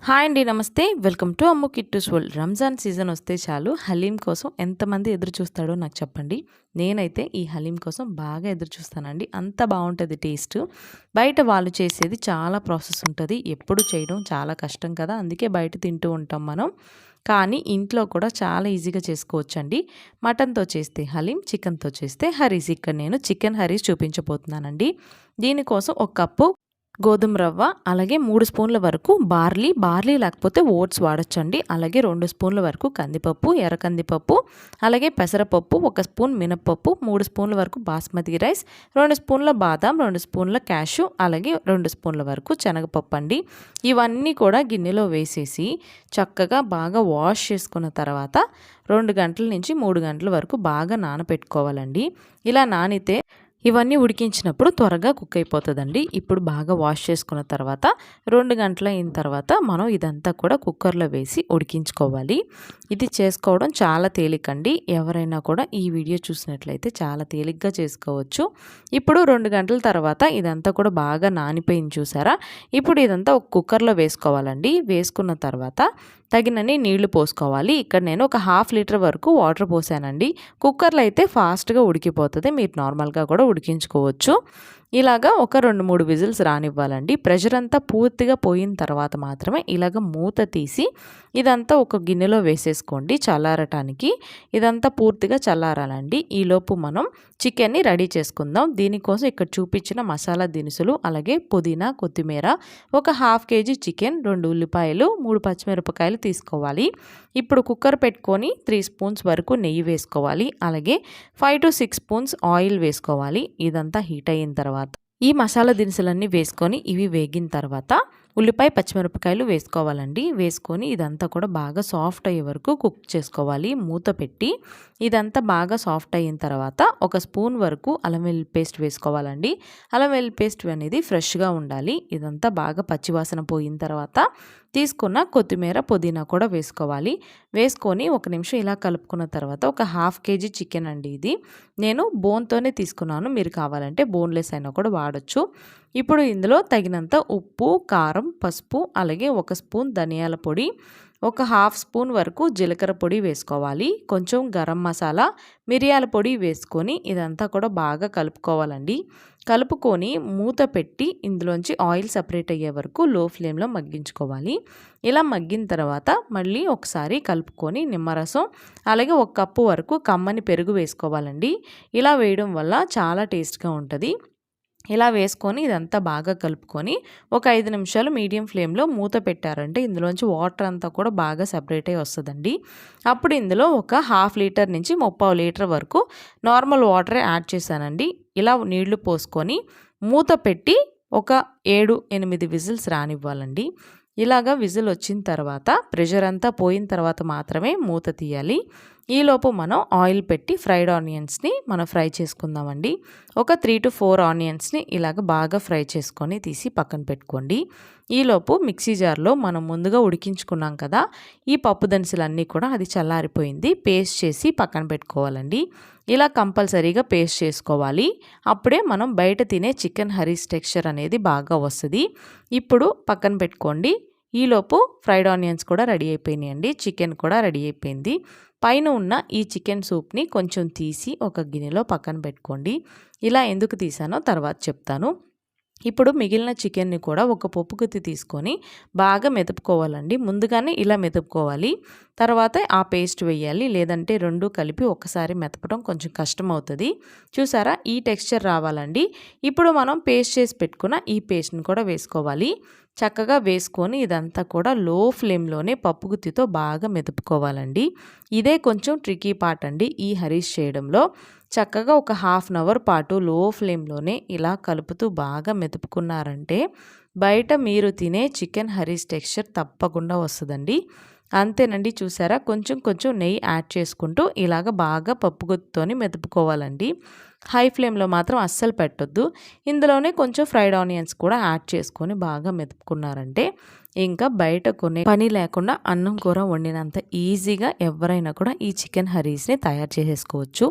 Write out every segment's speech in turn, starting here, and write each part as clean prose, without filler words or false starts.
Hi అండి. నమస్తే. Welcome to Ammu Kittu's world. Ramzan season వస్తే చాలు హలీం కోసం ఎంతమంది ఎదురు చూస్తాడో నాకు చెప్పండి. నేనైతే ఈ హలీం కోసం బాగా ఎదురు చూస్తానండి. అంత బాగుంటుంది టేస్ట్. బయట వాళ్ళు చేసేది చాలా ప్రాసెస్ ఉంటుంది. ఎప్పుడు చేయడం చాలా కష్టం కదా, అందుకే బయట తింటూ ఉంటాం మనం. కానీ ఇంట్లో కూడా చాలా ఈజీగా చేసుకోవచ్చండి. మటన్తో చేస్తే హలీం, చికెన్తో చేస్తే హరీస్. ఇక్కడ నేను చికెన్ హరీస్ చూపించబోతున్నానండి. దీనికోసం ఒక కప్పు గోధుమ రవ్వ, అలాగే 3 స్పూన్ల వరకు బార్లీ లేకపోతే ఓట్స్ వాడొచ్చండి. అలాగే 2 స్పూన్ల వరకు కందిపప్పు, ఎర్ర కందిపప్పు, అలాగే పెసరపప్పు, 1 స్పూన్ మినప్పప్పు, 3 స్పూన్ల వరకు బాస్మతి రైస్, 2 స్పూన్ల బాదాం, 2 స్పూన్ల క్యాషు, అలాగే 2 స్పూన్ల వరకు శనగపప్పు అండి. ఇవన్నీ కూడా గిన్నెలో వేసేసి చక్కగా బాగా వాష్ చేసుకున్న తర్వాత 2 గంటల నుంచి 3 గంటల వరకు బాగా నానపెట్టుకోవాలండి. ఇలా నానితే ఇవన్నీ ఉడికించినప్పుడు త్వరగా కుక్ అయిపోతుందండి. ఇప్పుడు బాగా వాష్ చేసుకున్న తర్వాత 2 గంటలు అయిన తర్వాత మనం ఇదంతా కూడా కుక్కర్లో వేసి ఉడికించుకోవాలి. ఇది చేసుకోవడం చాలా తేలికండి. ఎవరైనా కూడా ఈ వీడియో చూసినట్లయితే చాలా తేలిగ్గా చేసుకోవచ్చు. ఇప్పుడు 2 గంటల తర్వాత ఇదంతా కూడా బాగా నానిపోయింది చూసారా. ఇప్పుడు ఇదంతా ఒక కుక్కర్లో వేసుకోవాలండి. వేసుకున్న తర్వాత తగినన్ని నీళ్లు పోసుకోవాలి. ఇక్కడ నేను ఒక 1/2 లీటర్ వరకు వాటర్ పోసానండి. కుక్కర్లో అయితే ఫాస్ట్గా ఉడికిపోతుంది. మీరు నార్మల్గా కూడా ఉడికించుకోవచ్చు. ఇలాగా ఒక 2-3 విజిల్స్ రానివ్వాలండి. ప్రెషర్ అంతా పూర్తిగా పోయిన తర్వాత మాత్రమే ఇలాగ మూత తీసి ఇదంతా ఒక గిన్నెలో వేసేసుకోండి చల్లారటానికి. ఇదంతా పూర్తిగా చల్లారాలండి. ఈలోపు మనం చికెన్ని రెడీ చేసుకుందాం. దీనికోసం ఇక్కడ చూపించిన మసాలా దినుసులు, అలాగే పుదీనా, కొత్తిమీర, ఒక 1/2 కేజీ చికెన్, 2 ఉల్లిపాయలు, 3 పచ్చిమిరపకాయలు తీసుకోవాలి. ఇప్పుడు కుక్కర్ పెట్టుకొని 3 స్పూన్స్ వరకు నెయ్యి వేసుకోవాలి. అలాగే 5-6 స్పూన్స్ ఆయిల్ వేసుకోవాలి. ఇదంతా హీట్ అయిన తర్వాత ఈ మసాలా దినుసులన్నీ వేసుకొని ఇవి వేగిన తర్వాత ఉల్లిపాయ, పచ్చిమిరపకాయలు వేసుకోవాలండి. వేసుకొని ఇదంతా కూడా బాగా సాఫ్ట్ అయ్యే వరకు కుక్ చేసుకోవాలి మూత పెట్టి. ఇదంతా బాగా సాఫ్ట్ అయిన తర్వాత 1 స్పూన్ వరకు అల్లం వెల్లుల్లి పేస్ట్ వేసుకోవాలండి. అల్లం వెల్లుల్లి పేస్ట్ అనేది ఫ్రెష్గా ఉండాలి. ఇదంతా బాగా పచ్చివాసన పోయిన తర్వాత తీసుకున్న కొత్తిమీర, పుదీనా కూడా వేసుకోవాలి. వేసుకొని 1 నిమిషం ఇలా కలుపుకున్న తర్వాత ఒక 1/2 కేజీ చికెన్ అండి. ఇది నేను బోన్తోనే తీసుకున్నాను. మీరు కావాలంటే బోన్లెస్ అయినా కూడా వాడచ్చు. ఇప్పుడు ఇందులో తగినంత ఉప్పు, కారం, పసుపు, అలాగే 1 స్పూన్ ధనియాల పొడి, ఒక 1/2 స్పూన్ వరకు జీలకర్ర పొడి వేసుకోవాలి. కొంచెం గరం మసాలా, మిరియాల పొడి వేసుకొని ఇదంతా కూడా బాగా కలుపుకోవాలండి. కలుపుకొని మూత పెట్టి ఇందులోంచి ఆయిల్ సపరేట్ అయ్యే వరకు లో ఫ్లేమ్లో మగ్గించుకోవాలి. ఇలా మగ్గిన తర్వాత మళ్ళీ ఒకసారి కలుపుకొని నిమ్మరసం, అలాగే 1 కప్పు వరకు కమ్మని పెరుగు వేసుకోవాలండి. ఇలా వేయడం వల్ల చాలా టేస్ట్గా ఉంటుంది. ఇలా వేసుకొని ఇదంతా బాగా కలుపుకొని ఒక 5 నిమిషాలు మీడియం ఫ్లేమ్లో మూత పెట్టారంటే ఇందులోంచి వాటర్ అంతా కూడా బాగా సపరేట్ అయ్యి వస్తుందండి. అప్పుడు ఇందులో ఒక 1/2 లీటర్ నుంచి 3/4 లీటర్ వరకు నార్మల్ వాటర్ యాడ్ చేశానండి. ఇలా నీళ్లు పోసుకొని మూత పెట్టి ఒక 7-8 విజిల్స్ రానివ్వాలండి. ఇలాగా విజిల్ వచ్చిన తర్వాత ప్రెషర్ అంతా పోయిన తర్వాత మాత్రమే మూత తీయాలి. ఈలోపు మనం ఆయిల్ పెట్టి ఫ్రైడ్ ఆనియన్స్ని మనం ఫ్రై చేసుకుందామండి. ఒక 3-4 ఆనియన్స్ని ఇలాగ బాగా ఫ్రై చేసుకొని తీసి పక్కన పెట్టుకోండి. ఈలోపు మిక్సీ జార్లో మనం ముందుగా ఉడికించుకున్నాం కదా, ఈ పప్పు దినుసులన్నీ కూడా అది చల్లారిపోయింది. పేస్ట్ చేసి పక్కన పెట్టుకోవాలండి. ఇలా కంపల్సరీగా పేస్ట్ చేసుకోవాలి. అప్పుడే మనం బయట తినే చికెన్ హరీస్ టెక్స్చర్ అనేది బాగా వస్తుంది. ఇప్పుడు పక్కన పెట్టుకోండి. ఈలోపు ఫ్రైడ్ ఆనియన్స్ కూడా రెడీ అయిపోయినాయండి. చికెన్ కూడా రెడీ అయిపోయింది. పైన ఉన్న ఈ చికెన్ సూప్ని కొంచెం తీసి ఒక గిన్నెలో పక్కన పెట్టుకోండి. ఇలా ఎందుకు తీసానో తర్వాత చెప్తాను. ఇప్పుడు మిగిలిన చికెన్ని కూడా ఒక పప్పు గుత్తి తీసుకొని బాగా మెదుపుకోవాలండి. ముందుగానే ఇలా మెదుపుకోవాలి. తర్వాత ఆ పేస్ట్ వేయాలి. లేదంటే 2 కలిపి ఒకసారి మెదపడం కొంచెం కష్టం అవుతుంది. చూసారా, ఈ టెక్స్చర్ రావాలండి. ఇప్పుడు మనం పేస్ట్ చేసి పెట్టుకున్న ఈ పేస్ట్ని కూడా వేసుకోవాలి. చక్కగా వేసుకొని ఇదంతా కూడా లో ఫ్లేమ్లోనే పప్పు గుత్తితో బాగా మెదుపుకోవాలండి. ఇదే కొంచెం ట్రికీ పార్ట్ అండి ఈ హరీస్ చేయడంలో. చక్కగా ఒక 1/2 అవర్ పాటు లో ఫ్లేమ్లోనే ఇలా కలుపుతూ బాగా మెదుపుకున్నారంటే బయట మీరు తినే చికెన్ హరీస్ టెక్స్చర్ తప్పకుండా వస్తుందండి. అంతేనండి. చూసారా, కొంచెం కొంచెం నెయ్యి యాడ్ చేసుకుంటూ ఇలాగ బాగా పప్పు గుత్తితోని మెదుపుకోవాలండి. హై ఫ్లేమ్లో మాత్రం అస్సలు పెట్టొద్దు. ఇందులోనే కొంచెం ఫ్రైడ్ ఆనియన్స్ కూడా యాడ్ చేసుకొని బాగా మెదుపుకున్నారంటే ఇంకా బయట కొనే పని లేకుండా అన్నం కూర వండినంత ఈజీగా ఎవరైనా కూడా ఈ చికెన్ హరీస్ని తయారు చేసేసుకోవచ్చు.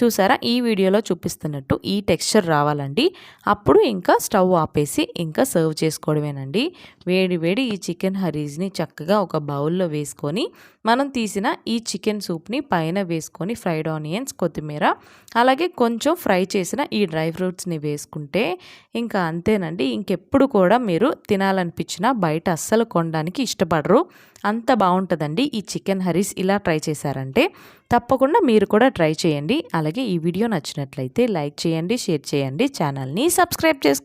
చూసారా, ఈ వీడియోలో చూపిస్తున్నట్టు ఈ టెక్స్చర్ రావాలండి. అప్పుడు ఇంకా స్టవ్ ఆపేసి ఇంకా సర్వ్ చేసుకోవడమేనండి. వేడి వేడి ఈ చికెన్ హరీస్ని చక్కగా ఒక బౌల్లో వేసుకొని మనం తీసిన ఈ చికెన్ సూప్ని పైన వేసుకొని ఫ్రైడ్ ఆనియన్స్, కొత్తిమీర, అలాగే కొంచెం ఫ్రై చేసిన ఈ డ్రై ఫ్రూట్స్ని వేసుకుంటే ఇంకా అంతేనండి. ఇంకెప్పుడు కూడా మీరు తినాలనిపించినా బయట అస్సలు కొనడానికి ఇష్టపడరు. అంత బాగుంటుందండి ఈ చికెన్ హరీస్. ఇలా ట్రై చేశారంటే తప్పకుండా మీరు కూడా ట్రై చేయండి. అలాగే ఈ వీడియో నచ్చినట్లయితే లైక్ చేయండి, షేర్ చేయండి, ఛానల్ని సబ్స్క్రైబ్ చేసుకోండి.